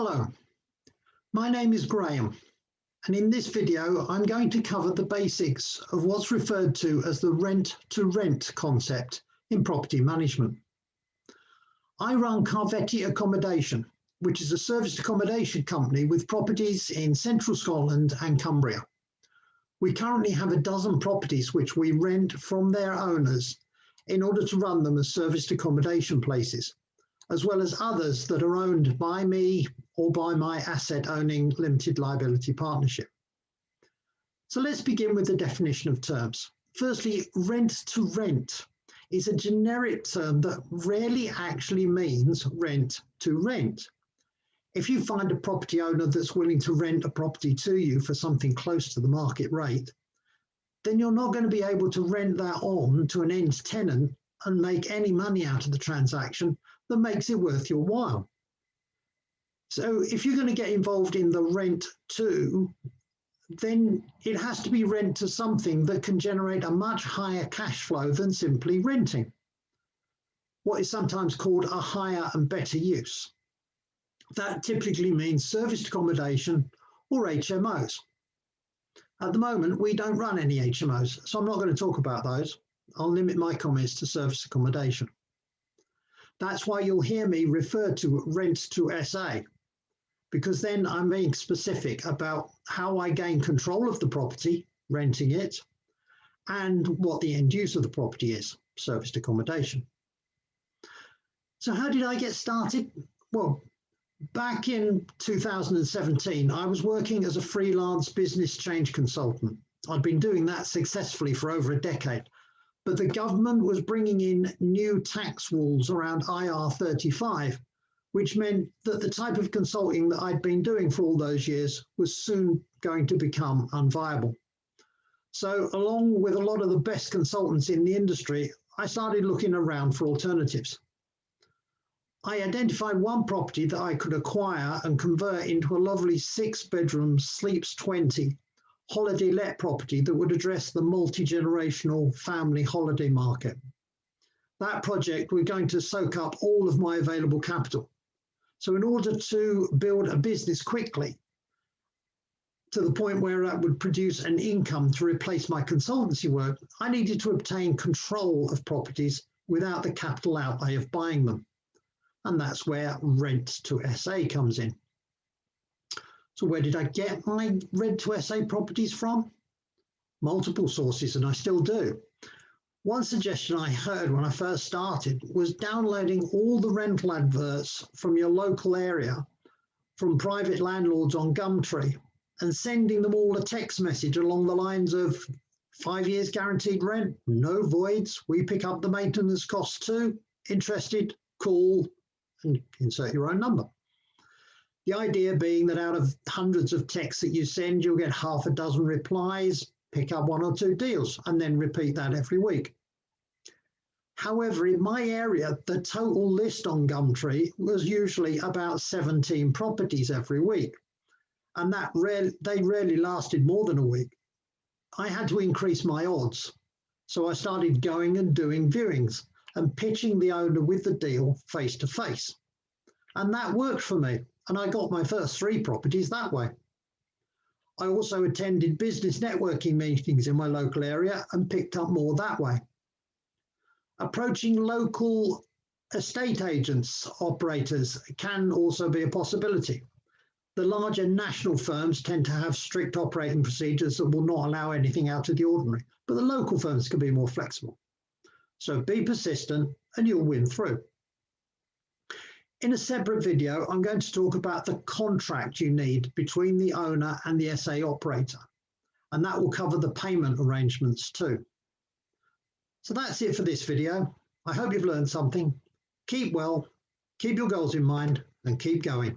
Hello, my name is Graham, and in this video I'm going to cover the basics of what's referred to as the rent-to-rent concept in property management. I run Carvetii Accommodation, which is a serviced accommodation company with properties in central Scotland and Cumbria. We currently have a dozen properties which we rent from their owners in order to run them as serviced accommodation places, as well as others that are owned by me or by my asset-owning limited liability partnership. So let's begin with the definition of terms. Firstly, rent-to-rent is a generic term that rarely actually means rent-to-rent. If you find a property owner that's willing to rent a property to you for something close to the market rate, then you're not going to be able to rent that on to an end tenant and make any money out of the transaction that makes it worth your while. So if you're going to get involved in the rent to, then it has to be rent to something that can generate a much higher cash flow than simply renting. What is sometimes called a higher and better use. That typically means serviced accommodation or HMOs. At the moment, we don't run any HMOs, so I'm not going to talk about those. I'll limit my comments to serviced accommodation. That's why you'll hear me refer to Rent-to-SA, because then I'm being specific about how I gain control of the property, renting it, and what the end use of the property is, serviced accommodation. So how did I get started? Well, back in 2017, I was working as a freelance business change consultant. I'd been doing that successfully for over a decade. But the government was bringing in new tax rules around IR35, which meant that the type of consulting that I'd been doing for all those years was soon going to become unviable. So along with a lot of the best consultants in the industry, I started looking around for alternatives. I identified one property that I could acquire and convert into a lovely 6-bedroom sleeps 20 holiday let property that would address the multi-generational family holiday market. That project was going to soak up all of my available capital. So in order to build a business quickly to the point where that would produce an income to replace my consultancy work, I needed to obtain control of properties without the capital outlay of buying them. And that's where Rent-to-SA comes in. So where did I get my Rent-to-SA properties from? Multiple sources, and I still do. One suggestion I heard when I first started was downloading all the rental adverts from your local area from private landlords on Gumtree and sending them all a text message along the lines of 5 years guaranteed rent, no voids, we pick up the maintenance costs too, interested, call, and insert your own number. The idea being that out of hundreds of texts that you send, you'll get half a dozen replies, pick up 1 or 2 deals, and then repeat that every week. However, in my area, the total list on Gumtree was usually about 17 properties every week, and they rarely lasted more than a week. I had to increase my odds, so I started going and doing viewings and pitching the owner with the deal face to face. And that worked for me. And I got my first 3 properties that way. I also attended business networking meetings in my local area and picked up more that way. Approaching local estate agents, operators can also be a possibility. The larger national firms tend to have strict operating procedures that will not allow anything out of the ordinary, but the local firms can be more flexible. So be persistent and you'll win through. In a separate video, I'm going to talk about the contract you need between the owner and the SA operator, and that will cover the payment arrangements too. So that's it for this video. I hope you've learned something. Keep well, keep your goals in mind, and keep going.